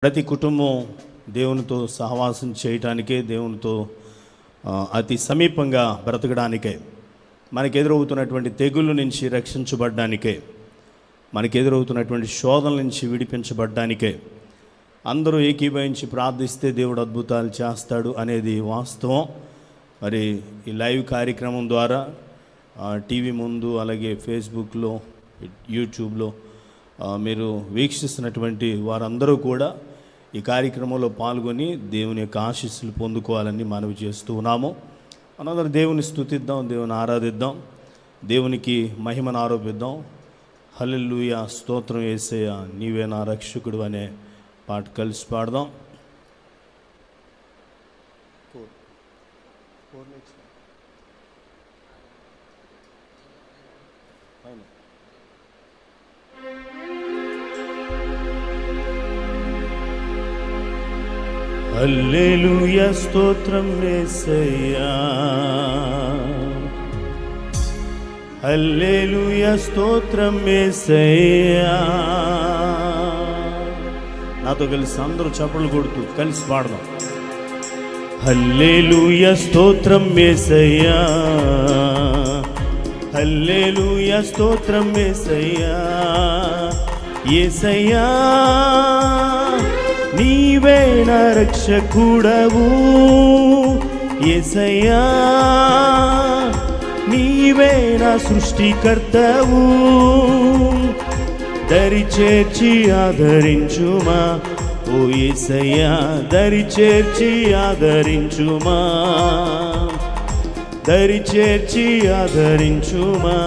ప్రతి కుటుంబం దేవునితో సహవాసం చేయటానికే, దేవునితో అతి సమీపంగా బ్రతకడానికే, మనకు ఎదురవుతున్నటువంటి తెగుళ్ళ నుంచి రక్షించబడ్డానికే, మనకు ఎదురవుతున్నటువంటి శోధనల నుంచి విడిపించబడ్డానికే అందరూ ఏకీభవించి ప్రార్థిస్తే దేవుడు అద్భుతాలు చేస్తాడు అనేది వాస్తవం. మరి ఈ లైవ్ కార్యక్రమం ద్వారా టీవీ ముందు, అలాగే ఫేస్బుక్లో, యూట్యూబ్లో మీరు వీక్షిస్తున్నటువంటి వారందరూ కూడా ఈ కార్యక్రమంలో పాల్గొని దేవుని యొక్క ఆశీస్సులు పొందుకోవాలని మనవి చేస్తూ ఉన్నాము. మనందరం దేవుని స్తుతిద్దాం, దేవుని ఆరాధిద్దాం, దేవునికి మహిమను ఆరోపిద్దాం. హల్లెలూయా, స్తోత్రం యేసయ్యా, నీవే నా రక్షకుడు అనే పాట కలిసి పాడదాం. హల్లెలూయా, స్తోత్రం యేసయ్యా, హల్లెలూయా, స్తోత్రం యేసయ్యా. నాతో కలిసి అందరూ చప్పట్లు కొడుతూ కలిసి పాడదాం. హల్లెలూయా, స్తోత్రం యేసయ్యా, హల్లెలూయా, స్తోత్రం యేసయ్యా. యేసయ్యా, నీవే నా రక్షకుడవు. యేసయ్యా, నీవే నా సృష్టికర్తవు. దరి చేర్చి ఆదరించుమా ఓ యేసయ్యా, దరి చేర్చి ఆదరించుమా, దరి చేర్చి ఆదరించుమా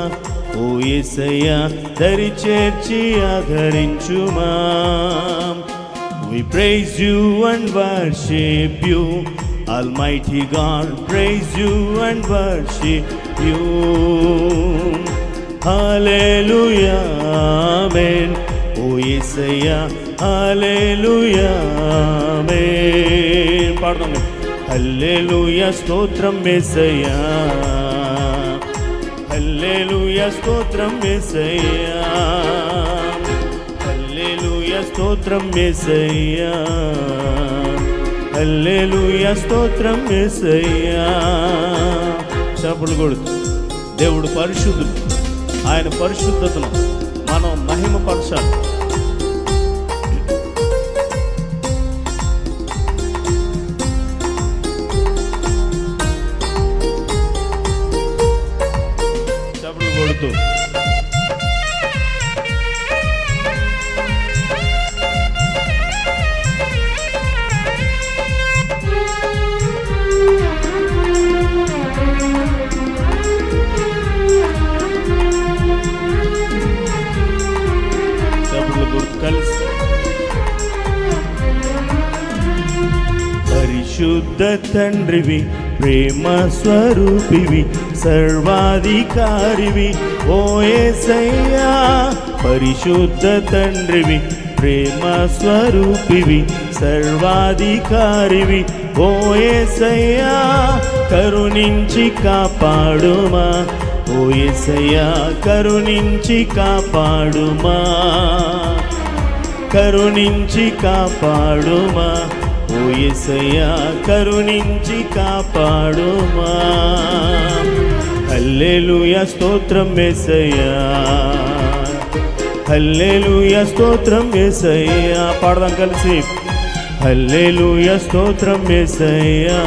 ఓ యేసయ్యా, దరి చేర్చి ఆదరించుమా. We praise you and worship you, Almighty God, praise you and worship you. Hallelujah, amen. Oh Yesaya, hallelujah, amen. Pardon me. Hallelujah, stotram Yesaya, hallelujah, stotram Yesaya, స్తోత్రం యేసయ్యా, హల్లెలూయా, స్తోత్రం యేసయ్యా. చప్పట్లు కొడుతూ దేవుడు పరిశుద్ధుడు, ఆయన పరిశుద్ధతను మనం మహిమపరచాలి. చప్పట్లు కొడుతూ పరిశుద్ధ తండ్రివి, ప్రేమ స్వరూపివి, సర్వాధికారివి ఓ యేసయ్యా. పరిశుద్ధ తండ్రివి, ప్రేమ స్వరూపివి, సర్వాధికారివి ఓ యేసయ్యా. కరుణించి కాపాడుమా ఓ యేసయ్యా, కరుణించి కాపాడుమా, కరుణించి కాపాడుమా ఓ యేసయ్యా, కరుణించి కాపాడుమా. హల్లెలూయా, స్తోత్రం యేసయ్యా, హల్లెలూయా, స్తోత్రం యేసయ్యా. పాడదాం కలిసి. హల్లెలూయా, స్తోత్రం యేసయ్యా,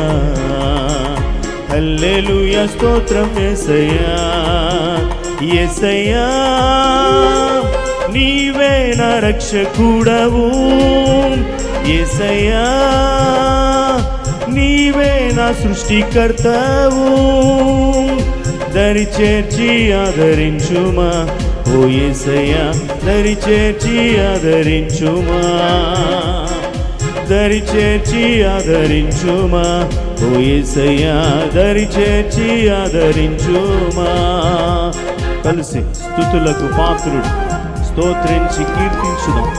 హల్లెలూయా, స్తోత్రం యేసయ్యా. యేసయ్యా, నీవే నా రక్షకుడవు. యేసయ్యా, నీవే నా సృష్టికర్తవు. దరి చేర్చి ఆదరించుమా ఓ యేసయ్యా, దరి చేర్చి ఆదరించుమా, దరి చేర్చి ఆదరించుమా ఓ యేసయ్యా, దరి చేర్చి ఆదరించుమా. కలిసి స్తుతులకు పాత్రుడు, స్తోత్రించి కీర్తించుదాం,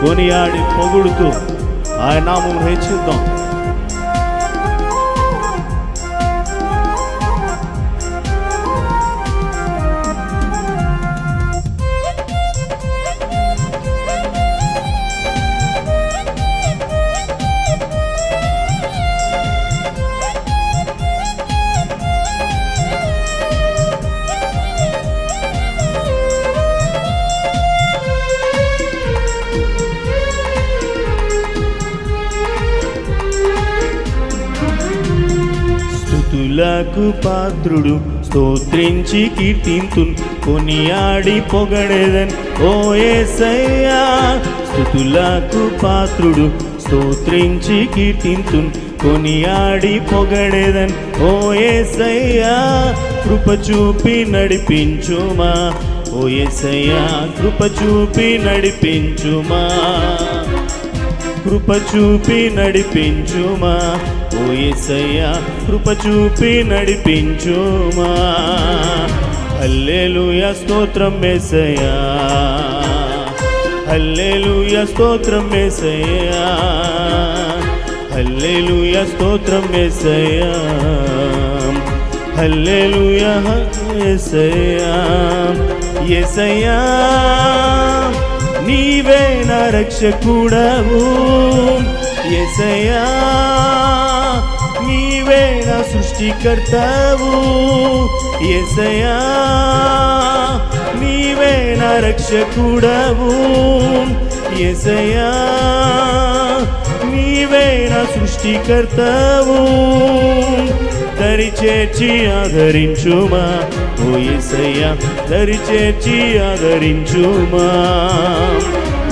కొనియాడి పొగుడుతూ ఆయన నామమును హెచ్చిద్దాం. స్తుతులకు పాత్రుడు స్తోత్రించి కీర్తింతున్ కొనియాడి పొగడెదన్ ఓ యేసయ్యా. స్తుతులకు పాత్రుడు స్తోత్రించి కీర్తింతున్ కొనియాడి పొగడెదన్ ఓ యేసయ్యా. కృప చూపి నడిపించుమా ఓ యేసయ్యా, కృప చూపి నడిపించుమా, కృప చూపి నడిపించుమా ఓ యేసయ్యా, కృప చూపి నడిపించుమా. హల్లెలూయా స్తోత్రం యేసయ్యా, హల్లెలూయా స్తోత్రం యేసయ్యా, హల్లెలూయా స్తోత్రం యేసయ్యా, హల్లెలూయా యేసయ్యా. యేసయ్యా నీవే నా రక్షకుడవు, యేసయ్యా నీవే నా సృష్టికర్తవు, యేసయ్యా నీవే నా రక్షకుడవు, యేసయ్యా నీవే నా సృష్టికర్తవు. దరి చేర్చి ఆదరించుమా ఓ యేసయ్యా, దరి చేర్చి ఆదరించుమా.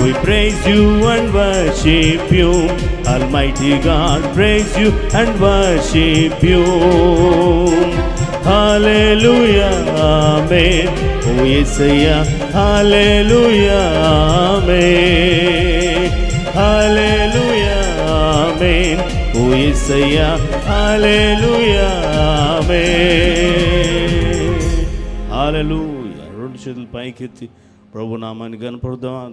We praise you and worship you, Almighty God, praise you and worship you. Hallelujah, amen. Oh Yesaya, hallelujah, amen. Hallelujah, amen. Oh Yesaya, hallelujah, amen. Hallelujah. రెండు చేతులు పైకెత్తి ప్రభు నామాన్ని కనపడదాం.